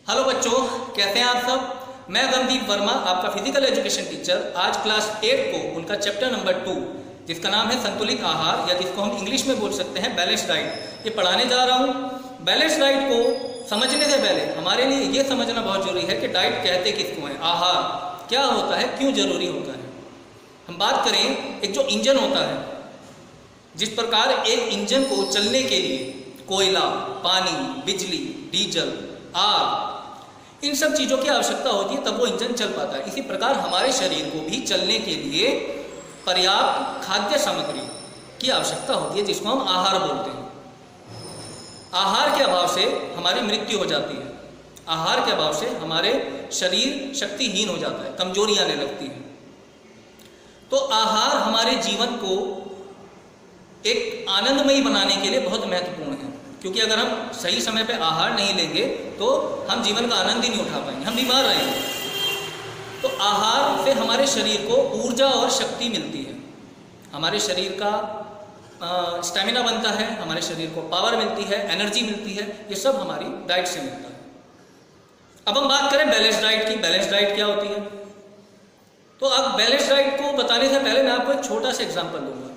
Hello बच्चों, कैसे हैं आप सब। मैं गगनदीप वर्मा, आपका फिजिकल एजुकेशन टीचर। आज क्लास 8 को उनका चैप्टर नंबर 2 जिसका नाम है संतुलित आहार, या जिसको हम इंग्लिश में बोल सकते हैं बैलेंस डाइट, ये पढ़ाने जा रहा हूँ। बैलेंस डाइट को समझने से पहले हमारे लिए ये समझना बहुत जरूरी है कि डाइट कहते किसको हैं, आहार क्या होता है, क्यों जरूरी होता है। हम बात करें, एक जो इंजन होता है, जिस प्रकार एक इंजन को चलने के लिए कोयला, पानी, बिजली, डीजल, आग, इन सब चीज़ों की आवश्यकता होती है, तब वो इंजन चल पाता है। इसी प्रकार हमारे शरीर को भी चलने के लिए पर्याप्त खाद्य सामग्री की आवश्यकता होती है, जिसको हम आहार बोलते हैं। आहार के अभाव से हमारी मृत्यु हो जाती है। आहार के अभाव से हमारे शरीर शक्तिहीन हो जाता है, कमजोरी आने लगती है। तो आहार हमारे जीवन को एक आनंदमयी बनाने के लिए बहुत महत्वपूर्ण है, क्योंकि अगर हम सही समय पे आहार नहीं लेंगे तो हम जीवन का आनंद ही नहीं उठा पाएंगे, हम बीमार रहेंगे। तो आहार से हमारे शरीर को ऊर्जा और शक्ति मिलती है, हमारे शरीर का स्टैमिना बनता है, हमारे शरीर को पावर मिलती है, एनर्जी मिलती है। ये सब हमारी डाइट से मिलता है। अब हम बात करें बैलेंस डाइट की। बैलेंस डाइट क्या होती है? तो अब बैलेंस डाइट को बताने से पहले मैं आपको एक छोटा सा एग्जाम्पल दूंगा।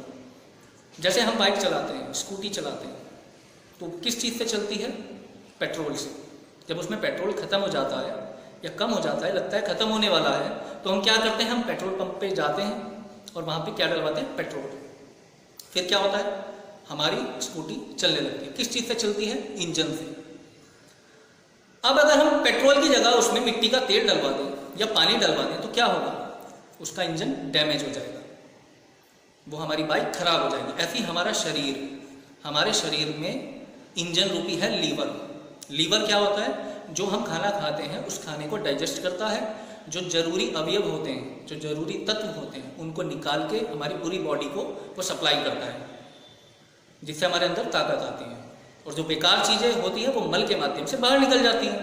जैसे हम बाइक चलाते हैं, स्कूटी चलाते हैं, तो किस चीज़ से चलती है? पेट्रोल से। जब उसमें पेट्रोल खत्म हो जाता है या कम हो जाता है, लगता है खत्म होने वाला है, तो हम क्या करते हैं? हम पेट्रोल पंप पे जाते हैं और वहाँ पे क्या डलवाते हैं? पेट्रोल। फिर क्या होता है? हमारी स्कूटी चलने लगती है। किस चीज़ से चलती है? इंजन से। अब अगर हम पेट्रोल की जगह उसमें मिट्टी का तेल डलवा दें या पानी डलवा दें, तो क्या होगा? उसका इंजन डैमेज हो जाएगा, वो हमारी बाइक खराब हो जाएगी। ऐसे ही हमारा शरीर, हमारे शरीर में इंजन रूपी है लीवर। लीवर क्या होता है? जो हम खाना खाते हैं उस खाने को डाइजेस्ट करता है, जो जरूरी अवयव होते हैं, जो जरूरी तत्व होते हैं, उनको निकाल के हमारी पूरी बॉडी को वो सप्लाई करता है, जिससे हमारे अंदर ताकत आती है। और जो बेकार चीज़ें होती हैं वो मल के माध्यम से बाहर निकल जाती हैं।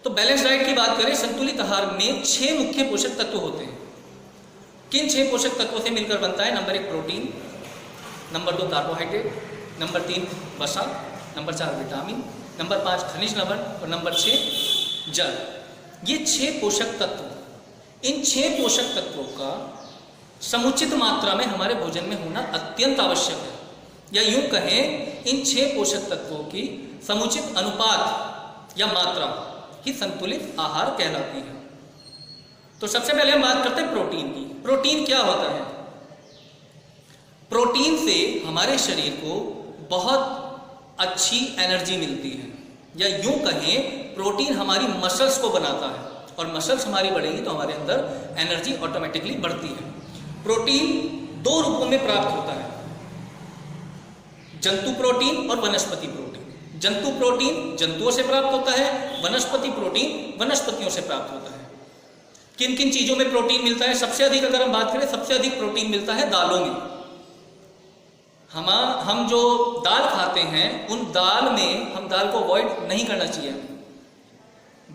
तो बैलेंस डाइट की बात करें, संतुलित आहार में 6 मुख्य पोषक तत्व होते हैं। किन 6 पोषक तत्वों से मिलकर बनता है? Number 1 protein, number 2 carbohydrate, number 3 वसा, नंबर 4 विटामिन, नंबर 5 खनिज लवण और नंबर 6 जल। ये 6 पोषक तत्व, इन 6 पोषक तत्वों का समुचित मात्रा में हमारे भोजन में होना अत्यंत आवश्यक है। या यूं कहें, इन 6 पोषक तत्वों की समुचित अनुपात या मात्रा ही संतुलित आहार कहलाती है। तो सबसे पहले हम बात करते हैं प्रोटीन की। प्रोटीन क्या होता है? प्रोटीन से हमारे शरीर को बहुत अच्छी एनर्जी मिलती है, या यूं कहें प्रोटीन हमारी मसल्स को बनाता है, और मसल्स हमारी बढ़ेगी तो हमारे अंदर एनर्जी ऑटोमेटिकली बढ़ती है। प्रोटीन 2 रूपों में प्राप्त होता है, जंतु प्रोटीन और वनस्पति प्रोटीन। जंतु प्रोटीन जंतुओं से प्राप्त होता है, वनस्पति प्रोटीन वनस्पतियों से प्राप्त होता है। किन किन चीजों में प्रोटीन मिलता है? सबसे अधिक अगर हम बात करें, सबसे अधिक प्रोटीन मिलता है दालों में। हम जो दाल खाते हैं, उन दाल में हम दाल को अवॉइड नहीं करना चाहिए।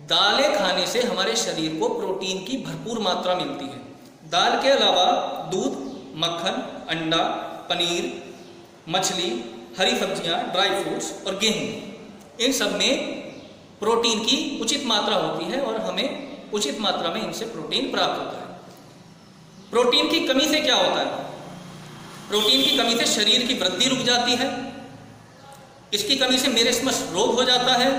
दालें खाने से हमारे शरीर को प्रोटीन की भरपूर मात्रा मिलती है। दाल के अलावा दूध, मक्खन, अंडा, पनीर, मछली, हरी सब्जियां, ड्राई फ्रूट्स और गेहूं, इन सब में प्रोटीन की उचित मात्रा होती है और हमें उचित मात्रा में इनसे प्रोटीन प्राप्त होता है। प्रोटीन की कमी से क्या होता है? प्रोटीन की कमी से शरीर की वृद्धि रुक जाती है, इसकी कमी से मेरेस्मस रोग हो जाता है,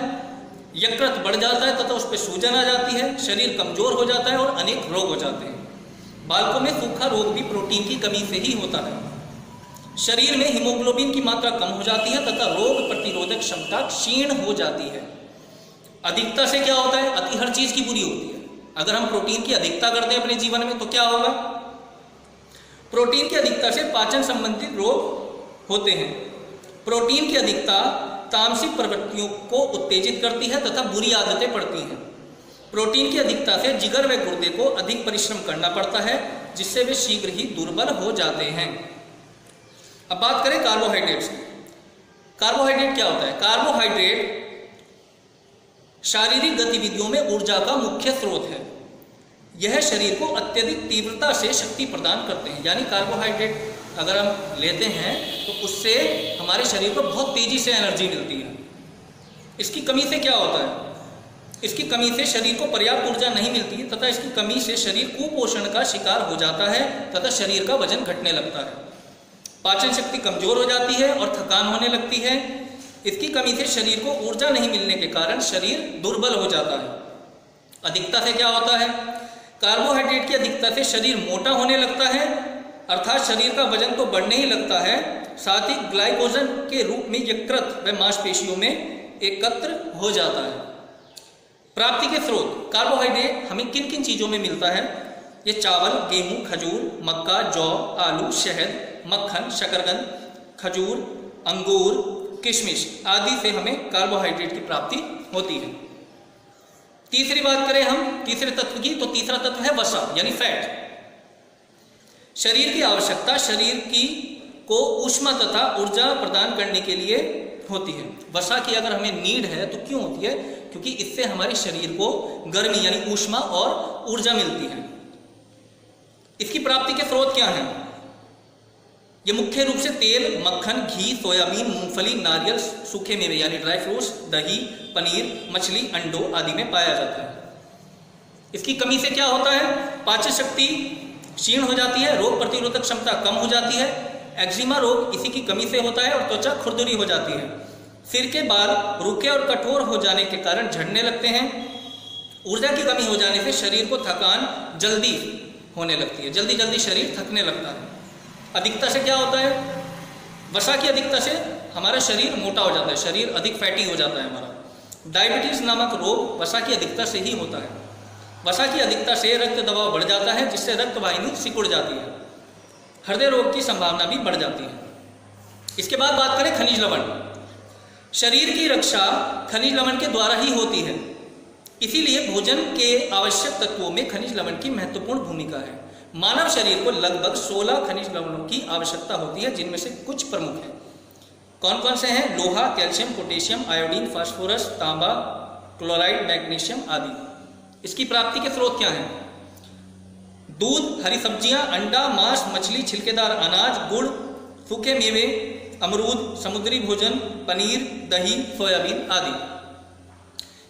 यकृत बढ़ जाता है तथा उस पर सूजन आ जाती है, शरीर कमजोर हो जाता है और अनेक रोग हो जाते हैं। बालकों में सूखा रोग भी प्रोटीन की कमी से ही होता है। शरीर में हीमोग्लोबिन की मात्रा कम हो जाती है तथा रोग प्रतिरोधक क्षमता क्षीण हो जाती है। अधिकता से क्या होता है? अति हर चीज की बुरी होती है। अगर हम प्रोटीन की अधिकता करते हैं अपने जीवन में तो क्या होगा? प्रोटीन की अधिकता से पाचन संबंधित रोग होते हैं। प्रोटीन की अधिकता तामसिक प्रवृत्तियों को उत्तेजित करती है तथा बुरी आदतें पड़ती हैं। प्रोटीन की अधिकता से जिगर व गुर्दे को अधिक परिश्रम करना पड़ता है, जिससे वे शीघ्र ही दुर्बल हो जाते हैं। अब बात करें कार्बोहाइड्रेट्स की। कार्बोहाइड्रेट क्या होता है? कार्बोहाइड्रेट शारीरिक गतिविधियों में ऊर्जा का मुख्य स्रोत है। यह शरीर को अत्यधिक तीव्रता से शक्ति प्रदान करते हैं। यानी कार्बोहाइड्रेट अगर हम लेते हैं तो उससे हमारे शरीर को बहुत तेजी से एनर्जी मिलती है। इसकी कमी से क्या होता है? इसकी कमी से शरीर को पर्याप्त ऊर्जा नहीं मिलती तथा इसकी कमी से शरीर कुपोषण का शिकार हो जाता है तथा शरीर का वजन घटने लगता है। पाचन शक्ति कमजोर हो जाती है और थकान होने लगती है। इसकी कमी से शरीर को ऊर्जा नहीं मिलने के कारण शरीर दुर्बल हो जाता है। अधिकता से क्या होता है? कार्बोहाइड्रेट की अधिकता से शरीर मोटा होने लगता है, अर्थात शरीर का वजन तो बढ़ने ही लगता है, साथ ही ग्लाइकोजन के रूप में यकृत व मांसपेशियों में एकत्र हो जाता है। प्राप्ति के स्रोत कार्बोहाइड्रेट हमें किन किन चीज़ों में मिलता है? ये चावल, गेहूं, खजूर, मक्का, जौ, आलू, शहद, मक्खन, शकरकंद, खजूर, अंगूर, किशमिश आदि से हमें कार्बोहाइड्रेट की प्राप्ति होती है। तीसरी बात करें हम तीसरे तत्व की, तो तीसरा तत्व है वसा यानी फैट। शरीर की आवश्यकता शरीर की को ऊष्मा तथा ऊर्जा प्रदान करने के लिए होती है। वसा की अगर हमें नीड है तो क्यों होती है? क्योंकि इससे हमारे शरीर को गर्मी यानी ऊष्मा और ऊर्जा मिलती है। इसकी प्राप्ति के स्रोत क्या हैं? ये मुख्य रूप से तेल, मक्खन, घी, सोयाबीन, मूंगफली, नारियल, सूखे मेवे यानी ड्राई फ्रूट्स, दही, पनीर, मछली, अंडों आदि में पाया जाता है। इसकी कमी से क्या होता है? पाचन शक्ति क्षीण हो जाती है, रोग प्रतिरोधक क्षमता कम हो जाती है, एक्जिमा रोग इसी की कमी से होता है और त्वचा खुरदुरी हो जाती है। सिर के बाल रूखे और कठोर हो जाने के कारण झड़ने लगते हैं। ऊर्जा की कमी हो जाने से शरीर को थकान जल्दी होने लगती है, जल्दी जल्दी शरीर थकने लगता है। अधिकता से क्या होता है? वसा की अधिकता से हमारा शरीर मोटा हो जाता है, शरीर अधिक फैटी हो जाता है हमारा। डायबिटीज नामक रोग वसा की अधिकता से ही होता है। वसा की अधिकता से रक्त दबाव बढ़ जाता है जिससे रक्त वाहिनी सिकुड़ जाती है। हृदय रोग की संभावना भी बढ़ जाती है। इसके बाद बात करें खनिज लवण। शरीर की रक्षा खनिज लवण के द्वारा ही होती है, इसीलिए भोजन के आवश्यक तत्वों में खनिज लवण की महत्वपूर्ण भूमिका है। मानव शरीर को लगभग 16 खनिज लवणों की आवश्यकता होती है, जिनमें से कुछ प्रमुख हैं। कौन कौन से हैं? लोहा, कैल्शियम, पोटेशियम, आयोडीन, फास्फोरस, तांबा, क्लोराइड, मैग्नीशियम आदि। इसकी प्राप्ति के स्रोत क्या हैं? दूध, हरी सब्जियां, अंडा, मांस, मछली, छिलकेदार अनाज, गुड़, सूखे मेवे, अमरूद, समुद्री भोजन, पनीर, दही, सोयाबीन आदि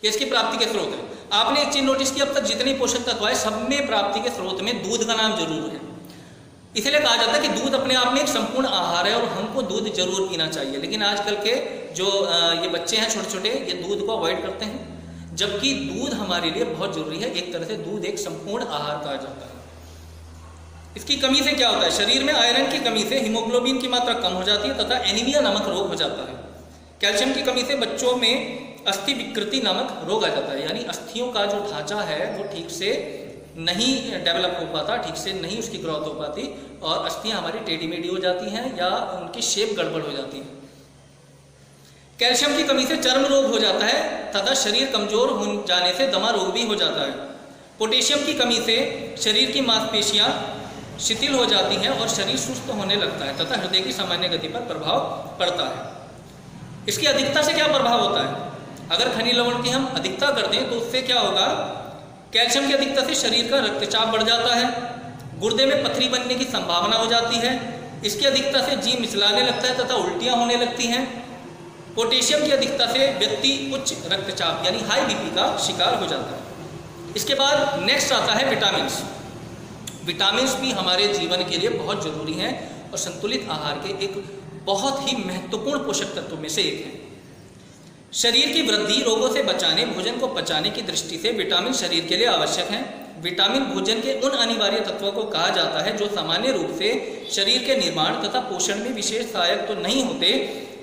ये इसकी प्राप्ति के स्रोत हैं। आपने एक चीज नोटिस की, अब तक जितने पोषक तत्व है सब में प्राप्ति के स्रोत में दूध का नाम जरूर है। इसलिए कहा जाता है कि दूध अपने आप में एक संपूर्ण आहार है और हमको दूध जरूर पीना चाहिए। लेकिन आजकल के जो ये बच्चे हैं छोटे छोटे, ये दूध को अवॉइड करते हैं, जबकि दूध हमारे लिए बहुत जरूरी है। एक तरह से दूध एक संपूर्ण आहार कहा जाता है। इसकी कमी से क्या होता है? शरीर में आयरन की कमी से हीमोग्लोबिन की मात्रा कम हो जाती है तथा एनीमिया नामक रोग हो जाता है। कैल्शियम की कमी से बच्चों में अस्थि विकृति नामक रोग आ जाता है, यानी अस्थियों का जो ढांचा है वो ठीक से नहीं डेवलप हो पाता, ठीक से नहीं उसकी ग्रोथ हो पाती और अस्थियां हमारी टेढ़ी मेढ़ी हो जाती हैं या उनकी शेप गड़बड़ हो जाती है। कैल्शियम की कमी से चर्म रोग हो जाता है तथा शरीर कमजोर हो जाने से दमा रोग भी हो जाता है। पोटेशियम की कमी से शरीर की मांसपेशियां शिथिल हो जाती हैं और शरीर सुस्त होने लगता है तथा हृदय की सामान्य गति पर प्रभाव पड़ता है। इसकी अधिकता से क्या प्रभाव होता है? अगर खनिज लवण की हम अधिकता कर दें तो उससे क्या होगा? कैल्शियम की अधिकता से शरीर का रक्तचाप बढ़ जाता है, गुर्दे में पथरी बनने की संभावना हो जाती है। इसकी अधिकता से जी मिचलाने लगता है तथा उल्टियां होने लगती हैं। पोटेशियम की अधिकता से व्यक्ति उच्च रक्तचाप यानी हाई बीपी का शिकार हो जाता है। इसके बाद नेक्स्ट आता है विटामिन्स। विटामिन्स भी हमारे जीवन के लिए बहुत जरूरी हैं और संतुलित आहार के एक बहुत ही महत्वपूर्ण पोषक तत्वों में से एक है। शरीर की वृद्धि, रोगों से बचाने, भोजन को पचाने की दृष्टि से विटामिन शरीर के लिए आवश्यक हैं। विटामिन भोजन के उन अनिवार्य तत्वों को कहा जाता है जो सामान्य रूप से शरीर के निर्माण तथा पोषण में विशेष सहायक तो नहीं होते,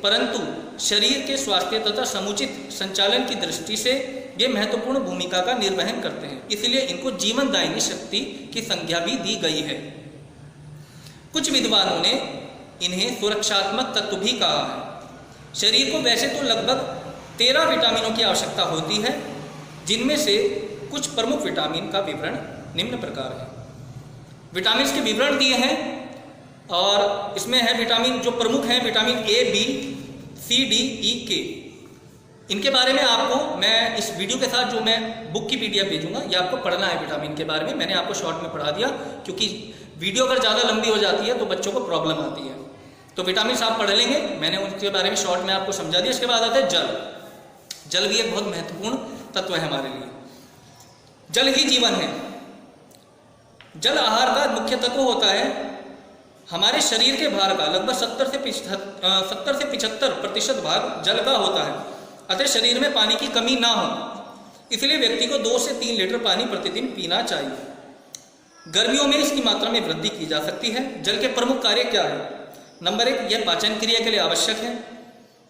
परंतु शरीर के स्वास्थ्य तथा समुचित संचालन की दृष्टि से ये महत्वपूर्ण भूमिका का निर्वहन करते हैं। इसलिए इनको जीवनदायिनी शक्ति की संज्ञा भी दी गई है। कुछ विद्वानों ने इन्हें सुरक्षात्मक तत्व भी कहा है। शरीर को वैसे तो लगभग 13 विटामिनों की आवश्यकता होती है, जिनमें से कुछ प्रमुख विटामिन का विवरण निम्न प्रकार है। विटामिन के विवरण दिए हैं और इसमें है विटामिन जो प्रमुख हैं, vitamin A, B, C, D, E, K. इनके बारे में आपको मैं इस वीडियो के साथ जो मैं बुक की PDF भेजूंगा, ये आपको पढ़ना है। विटामिन के बारे में मैंने आपको शॉर्ट में पढ़ा दिया, क्योंकि वीडियो अगर ज़्यादा लंबी हो जाती है तो बच्चों को प्रॉब्लम आती है। तो विटामिन आप पढ़ लेंगे, मैंने उनके बारे में शॉर्ट में आपको समझा दिया। इसके बाद आता है जल। जल भी एक बहुत महत्वपूर्ण तत्व है हमारे लिए। जल ही जीवन है। जल आहार का मुख्य तत्व होता है हमारे शरीर के भार का लगभग 70 से 75% भाग जल का होता है। अतः शरीर में पानी की कमी ना हो, इसलिए व्यक्ति को 2 से 3 लीटर पानी प्रतिदिन पीना चाहिए। गर्मियों में इसकी मात्रा में वृद्धि की जा सकती है। जल के प्रमुख कार्य क्या है? नंबर 1, यह पाचन क्रिया के लिए आवश्यक है।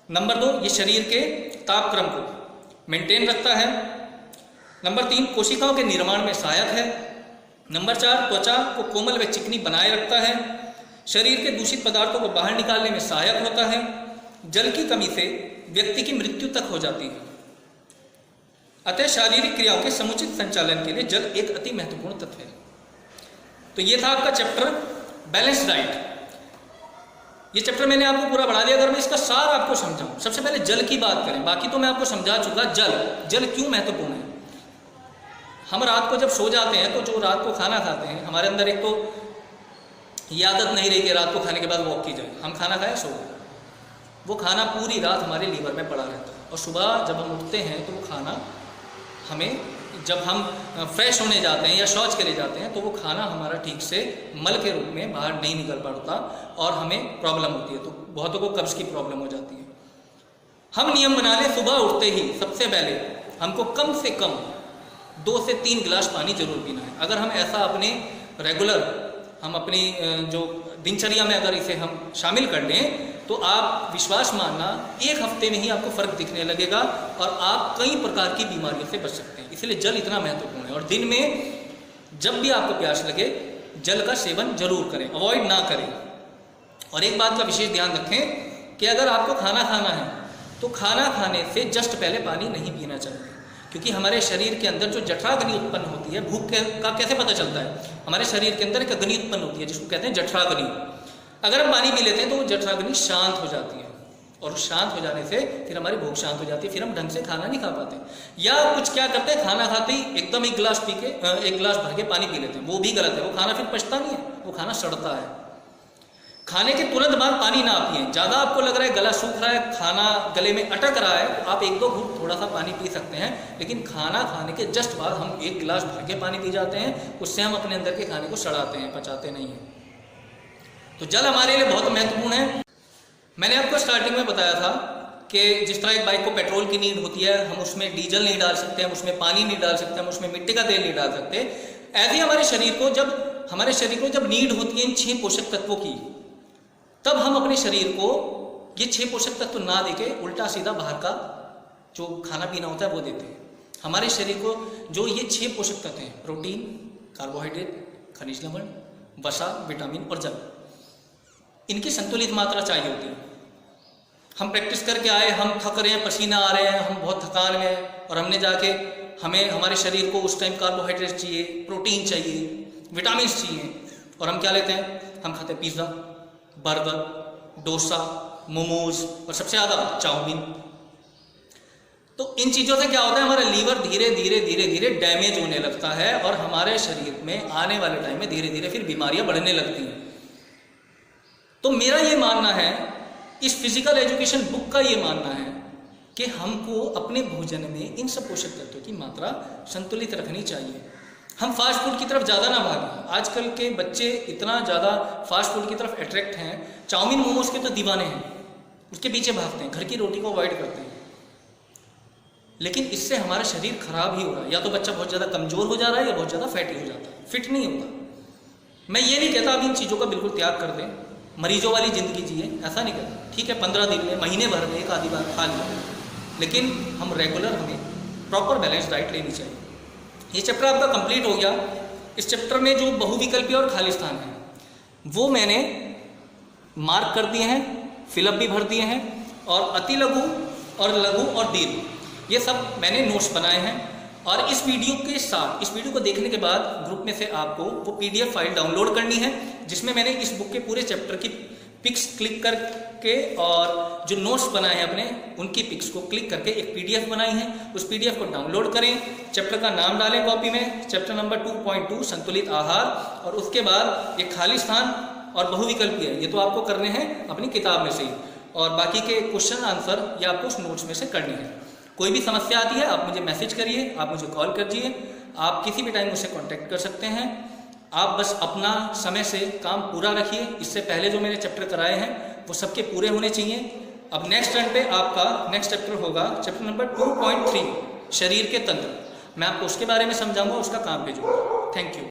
नंबर 2, ये शरीर के तापक्रम को मेंटेन रखता है। नंबर 3, कोशिकाओं के निर्माण में सहायक है। नंबर 4, त्वचा को कोमल व चिकनी बनाए रखता है। शरीर के दूषित पदार्थों को बाहर निकालने में सहायक होता है। जल की कमी से व्यक्ति की मृत्यु तक हो जाती है। अतः शारीरिक क्रियाओं के समुचित संचालन के लिए जल एक अति महत्वपूर्ण तत्व है। तो ये था आपका चैप्टर बैलेंस डाइट। ये चैप्टर मैंने आपको पूरा बढ़ा दिया। अगर मैं इसका सार आपको समझाऊं, सबसे पहले जल की बात करें, बाकी तो मैं आपको समझा चुका। जल क्यों महत्वपूर्ण है? हम रात को जब सो जाते हैं तो जो रात को खाना खाते हैं, हमारे अंदर एक तो ये आदत नहीं रही कि रात को खाने के बाद वॉक की जाए। हम खाना खाए सो गए, वो खाना पूरी रात हमारे लीवर में पड़ा रहता है और सुबह जब हम उठते हैं तो वो खाना हमें, जब हम फ्रेश होने जाते हैं या शौच के लिए जाते हैं तो वो खाना हमारा ठीक से मल के रूप में बाहर नहीं निकल पाता और हमें प्रॉब्लम होती है। तो बहुतों को कब्ज की प्रॉब्लम हो जाती है। हम नियम बना लें, सुबह उठते ही सबसे पहले हमको कम से कम 2 से 3 गिलास पानी जरूर पीना है। अगर हम ऐसा अपने रेगुलर, हम अपनी जो दिनचर्या में अगर इसे हम शामिल कर लें तो आप विश्वास मानना 1 हफ्ते में ही आपको फर्क दिखने लगेगा और आप कई प्रकार की बीमारियों से बच सकते हैं। इसलिए जल इतना महत्वपूर्ण है। और दिन में जब भी आपको प्यास लगे जल का सेवन जरूर करें, अवॉइड ना करें। और एक बात का विशेष ध्यान रखें कि अगर आपको खाना खाना है तो खाना खाने से जस्ट पहले पानी नहीं पीना चाहिए, क्योंकि हमारे शरीर के अंदर जो जठराग्नि उत्पन्न होती है, भूख का कैसे पता चलता है? हमारे शरीर के अंदर एक अग्नि उत्पन्न होती है जिसको कहते हैं जठराग्नि। अगर हम पानी पी लेते हैं तो वो जठराग्नि शांत हो जाती है और शांत हो जाने से फिर हमारी भूख शांत हो जाती है, फिर हम ढंग से खाना नहीं खा पाते। या कुछ क्या करते हैं, खाना खाते ही एकदम 1 गिलास पी के 1 गिलास भर के पानी पी लेते हैं, वो भी गलत है। वो खाना फिर पचता नहीं है, वो खाना सड़ता है। खाने के तुरंत बाद पानी ना पिए। ज़्यादा आपको लग रहा है गला सूख रहा है, खाना गले में अटक रहा है, तो आप 1-2 घूंट थोड़ा सा पानी पी सकते हैं। लेकिन खाना खाने के जस्ट बाद हम 1 गिलास भर के पानी पी जाते हैं, उससे हम अपने अंदर के खाने को सड़ाते हैं, पचाते नहीं हैं। तो जल हमारे लिए बहुत महत्वपूर्ण है। मैंने आपको स्टार्टिंग में बताया था कि जिस तरह एक बाइक को पेट्रोल की नीड होती है, हम उसमें डीजल नहीं डाल सकते, हम उसमें पानी नहीं डाल सकते, हम उसमें मिट्टी का तेल नहीं डाल सकते। ऐसे ही हमारे शरीर को जब नीड होती है इन 6 पोषक तत्वों की, तब हम अपने शरीर को ये 6 पोषक तत्व ना देके उल्टा सीधा बाहर का जो खाना पीना होता है वो देते हैं। हमारे शरीर को जो ये 6 पोषक तत्व हैं, प्रोटीन, कार्बोहाइड्रेट, खनिज लवण, वसा, विटामिन और जल, इनकी संतुलित मात्रा चाहिए होती है। हम प्रैक्टिस करके आए, हम थक रहे हैं, पसीना आ रहे हैं, हम बहुत थकान में हैं और हमने जाके हमारे शरीर को उस टाइम कार्बोहाइड्रेट चाहिए, प्रोटीन चाहिए, विटामिन चाहिए, और हम क्या लेते हैं? हम खाते हैं पिज़्ज़ा, बर्गर, डोसा, मोमोज और सबसे ज़्यादा चाउमीन। तो इन चीज़ों से क्या होता है? हमारा लीवर धीरे धीरे डैमेज होने लगता है और हमारे शरीर में आने वाले टाइम में धीरे धीरे फिर बीमारियां बढ़ने लगती हैं। तो मेरा ये मानना है, इस फिजिकल एजुकेशन बुक का ये मानना है कि हमको अपने भोजन में इन सब पोषक तत्वों की मात्रा संतुलित रखनी चाहिए। हम फास्ट फूड की तरफ ज़्यादा ना भागें। आजकल के बच्चे इतना ज़्यादा फास्ट फूड की तरफ अट्रैक्ट हैं, चाउमीन मोमोज के तो दीवाने हैं, उसके पीछे भागते हैं, घर की रोटी को अवॉइड करते हैं। लेकिन इससे हमारा शरीर खराब ही हो रहा है। या तो बच्चा बहुत ज़्यादा कमज़ोर हो जा रहा है या बहुत ज़्यादा फैटी हो जाता है, फिट नहीं होता। मैं ये नहीं कहता आप इन चीज़ों का बिल्कुल त्याग कर दें, मरीजों वाली ज़िंदगी जिए, ऐसा नहीं कहता। ठीक है, 15 दिन में, महीने भर में 1 आधी बार खा लिया, लेकिन हम रेगुलर हमें प्रॉपर बैलेंस डाइट लेनी चाहिए। ये चैप्टर आपका कंप्लीट हो गया। इस चैप्टर में जो बहुविकल्पी और खाली स्थान है वो मैंने मार्क कर दिए हैं, फिलअप भी भर दिए हैं, और अति लघु और लघु और दीर्घ ये सब मैंने नोट्स बनाए हैं। और इस वीडियो के साथ, इस वीडियो को देखने के बाद ग्रुप में से आपको वो PDF फाइल डाउनलोड करनी है जिसमें मैंने इस बुक के पूरे चैप्टर की पिक्स क्लिक करके और जो नोट्स बनाए हैं अपने उनकी पिक्स को क्लिक करके एक PDF बनाई है। उस PDF को डाउनलोड करें, चैप्टर का नाम डालें कॉपी में, चैप्टर नंबर 2.2 संतुलित आहार, और उसके बाद एक खाली स्थान और बहुविकल्पी है, ये तो आपको करने हैं अपनी किताब में से ही, और बाकी के क्वेश्चन आंसर ये आपको उस नोट्स में से करनी है। कोई भी समस्या आती है आप मुझे मैसेज करिए, आप मुझे कॉल करिए, आप किसी भी टाइम मुझसे कांटेक्ट कर सकते हैं। आप बस अपना समय से काम पूरा रखिए। इससे पहले जो मैंने चैप्टर कराए हैं वो सबके पूरे होने चाहिए। अब नेक्स्ट टर्न पे आपका नेक्स्ट चैप्टर होगा चैप्टर नंबर 2.3 शरीर के तंत्र। मैं आपको उसके बारे में समझाऊंगा, उसका काम भेजूंगा। Thank you.